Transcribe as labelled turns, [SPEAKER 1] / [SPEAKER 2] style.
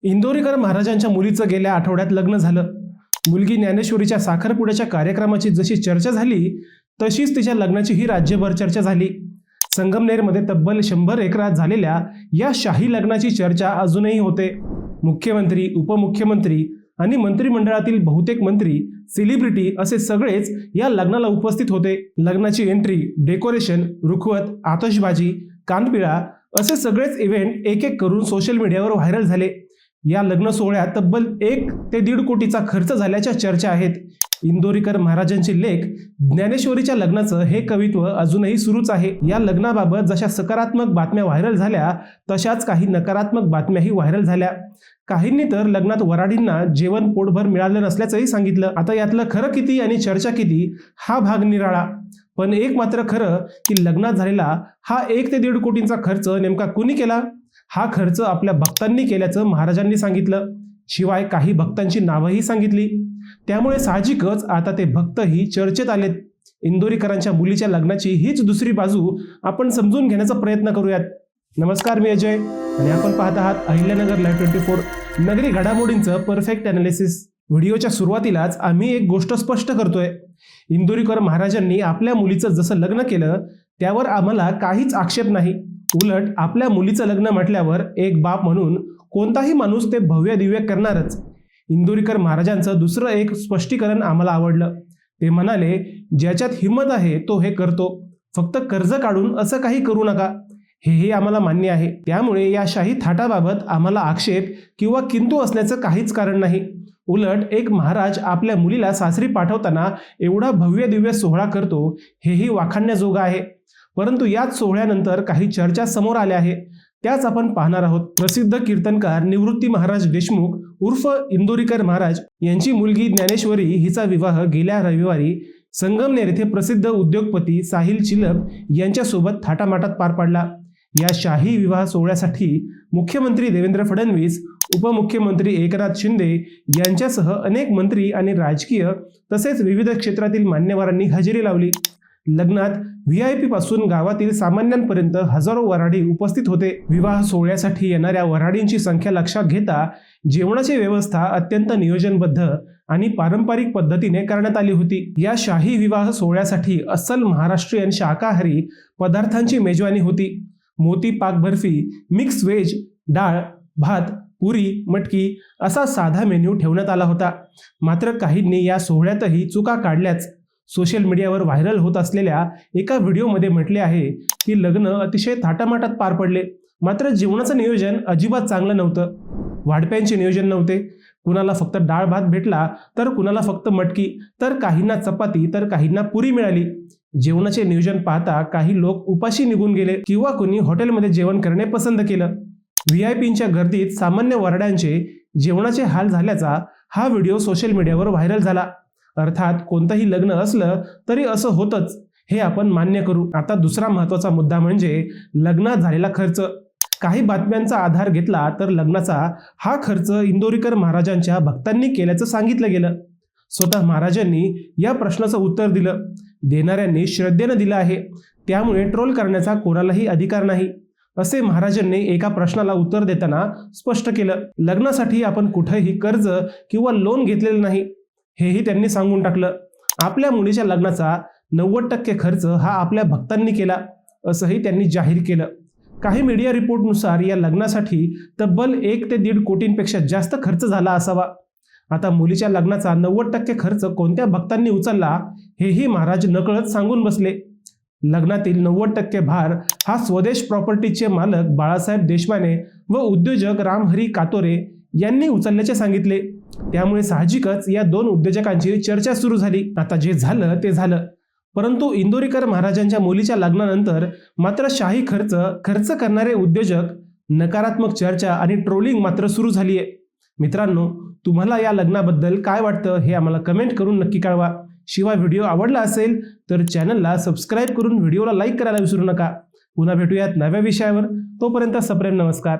[SPEAKER 1] इंदोरीकर महाराजांच्या मुलीचं गेल्या आठवड्यात लग्न झालं। मुलगी ज्ञानेश्वरीच्या साखरपुड्याच्या कार्यक्रमाची जशी चर्चा झाली तशीच तिच्या लग्नाची ही राज्यभर चर्चा झाली। संगमनेरमध्ये तब्बल 100 एकरात झालेल्या या शाही लग्नाची चर्चा अजूनही होते। मुख्यमंत्री, उपमुख्यमंत्री आणि मंत्रिमंडळातील बहुतेक मंत्री, सेलिब्रिटी असे सगळेच या लग्नाला उपस्थित होते। लग्नाची एंट्री, डेकोरेशन, रुखवत, आतषबाजी, कानपिळा असे सगळेच इव्हेंट एक एक करून सोशल मीडियावर व्हायरल झाले। या लग्न सोहळ्यात तब्बल 1 ते 1.5 कोटीचा खर्च झाल्याच्या चर्चा आहेत। इंदोरीकर महाराजांचे लेक ज्ञानेश्वरीच्या लग्नाचं हे कवित्व अजूनही सुरूच आहे। या लग्नाबाबत जशा सकारात्मक बातम्या व्हायरल झाल्या तशाच काही नकारात्मक बातम्याही व्हायरल झाल्या। काहींनी तर लग्नात वराडींना जेवण पोटभर मिळालं नसल्याचंही सांगितलं। आता यातलं खरं किती आणि चर्चा किती हा भाग निराळा, पण एक मात्र खरं की लग्नात झालेला हा 1 ते 1.5 कोटींचा खर्च नेमका कुणी केला? हा खर्च आपल्या भक्तांनी केल्याचं महाराजांनी सांगितलं। शिवाय काही भक्तांची नावंही सांगितली। त्यामुळे साहजिकच आता ते भक्तही चर्चेत आलेत। इंदोरीकरांच्या मुलीच्या लग्नाची हीच दुसरी बाजू आपण समजून घेण्याचा प्रयत्न करूयात। नमस्कार, मी अजय आणि आपण पाहत आहात अहिल्यानगर लाईव्ह 24 नगरी घडामोडींचं परफेक्ट अनालिसिस। व्हिडिओच्या सुरुवातीलाच आम्ही एक गोष्ट स्पष्ट करतोय, इंदोरीकर महाराजांनी आपल्या मुलीचं जसं लग्न केलं त्यावर आम्हाला काहीच आक्षेप नाही। उलट आपल्या मुलीचं लग्न म्हटल्यावर एक बाप म्हणून कोणताही माणूस ते भव्य दिव्य करणारच। इंदोरीकर महाराजांचं दुसरं एक स्पष्टीकरण आम्हाला आवडलं। ते म्हणाले, ज्याच्यात हिंमत आहे तो हे करतो, फक्त कर्ज काढून असं काही करू नका। हेही आम्हाला मान्य आहे। त्यामुळे या शाही थाटाबाबत आम्हाला आक्षेप किंवा किंतु असण्याचं काहीच कारण नाही। उलट एक महाराज आपल्या मुलीला सासरी पाठवताना एवढा भव्य दिव्य सोहळा करतो हेही वाखाणण्याजोगं आहे। परंतु याच सोहळ्यानंतर काही चर्चा समोर आल्या आहेत, त्याच आपण पाहणार आहोत। प्रसिद्ध कीर्तनकार निवृत्ती महाराज देशमुख उर्फ इंदोरीकर महाराज यांची मुलगी ज्ञानेश्वरी हिचा विवाह गेल्या रविवारी संगमनेर येथे प्रसिद्ध उद्योगपती साहिल चिलप यांच्यासोबत थाटामाटात पार पडला। या शाही विवाह सोहळ्यासाठी मुख्यमंत्री देवेंद्र फडणवीस, उपमुख्यमंत्री एकनाथ शिंदे यांच्यासह अनेक मंत्री आणि राजकीय तसेच विविध क्षेत्रातील मान्यवरांनी हजेरी लावली। लग्नात VIP पासून गावातील सामान्यांपर्यंत हजारो वऱ्हाडी उपस्थित होते। विवाह सोहळ्यासाठी येणाऱ्या वऱ्हाडींची संख्या लक्षात घेता जेवणाची व्यवस्था अत्यंत नियोजनबद्ध आणि पारंपरिक पद्धतीने करण्यात आली होती। या शाही विवाह सोहळ्यासाठी अस्सल महाराष्ट्रीयन शाकाहारी पदार्थांची मेजवानी होती। मोती पाक बर्फी, मिक्स व्हेज, डाळ, भात, पुरी, मटकी असा साधा मेन्यू ठेवण्यात आला होता। मात्र काहींनी या सोहळ्यातही चुका काढल्याच। सोशल मीडियावर व्हायरल होत असलेल्या एका व्हिडिओमध्ये म्हटले आहे की लग्न अतिशय थाटामाटात पार पडले, मात्र जेवणाचं नियोजन अजिबात चांगलं नव्हतं। वाढप्यांचे नियोजन नव्हते, कुणाला फक्त डाळ भात भेटला तर कुणाला फक्त मटकी, तर काहींना चपाती तर काहींना पुरी मिळाली। जेवणाचे नियोजन पाहता काही लोक उपाशी निघून गेले किंवा कुणी हॉटेलमध्ये जेवण करणे पसंत केलं। VIPंच्या गर्दीत सामान्य वऱ्हाड्यांचे जेवणाचे हाल झाल्याचा हा व्हिडिओ सोशल मीडियावर व्हायरल झाला। अर्थात कोणतंही लग्न असलं तरी असं होतच, हे आपण मान्य करू। आता दुसरा महत्त्वाचा मुद्दा म्हणजे लग्नात झालेला खर्च। काही बातम्यांचा आधार घेतला तर लग्नाचा हा खर्च इंदोरीकर महाराजांच्या भक्तांनी केल्याचं सांगितलं गेलं। स्वतः महाराजांनी या प्रश्नाचं उत्तर दिलं। देणाऱ्यांनी श्रद्धेनं दिलं आहे, त्यामुळे ट्रोल करण्याचा कोणालाही अधिकार नाही, असे महाराजांनी एका प्रश्नाला उत्तर देताना स्पष्ट केलं। लग्नासाठी आपण कुठेही कर्ज किंवा लोन घेतलेलं नाही, हेही त्यांनी सांगून टाकलं। आपल्या मुलीच्या लग्नाचा 90% खर्च हा आपल्या भक्तांनी केला, असंही त्यांनी जाहीर केलं। काही मीडिया रिपोर्टनुसार या लग्नासाठी तब्बल 1 ते 1.5 कोटींपेक्षा जास्त खर्च झाला असावा। आता मुलीच्या लग्नाचा 90% खर्च कोणत्या भक्तांनी उचलला हेही महाराज नकळत सांगून बसले। लग्नातील 90% भार हा स्वदेश प्रॉपर्टीचे मालक बाळासाहेब देशमाने व उद्योजक रामहरी कातोरे यांनी उचलल्याचे सांगितले। त्यामुळे साहजिकच या 2 उद्योजकांची चर्चा सुरू झाली। आता जे झालं ते झालं, परंतु इंदोरीकर महाराजांच्या मुलीच्या लग्नानंतर मात्र शाही खर्च करणारे उद्योजक, नकारात्मक चर्चा आणि ट्रोलिंग मात्र सुरू झाली आहे। मित्रांनो, तुम्हाला या लग्नाबद्दल काय वाटतं हे आम्हाला कमेंट करून नक्की कळवा। शिवाय व्हिडिओ आवडला असेल तर चॅनलला सबस्क्राईब करून व्हिडिओला लाईक करायला विसरू नका। पुन्हा भेटूयात नव्या विषयावर, तोपर्यंत सप्रेम नमस्कार।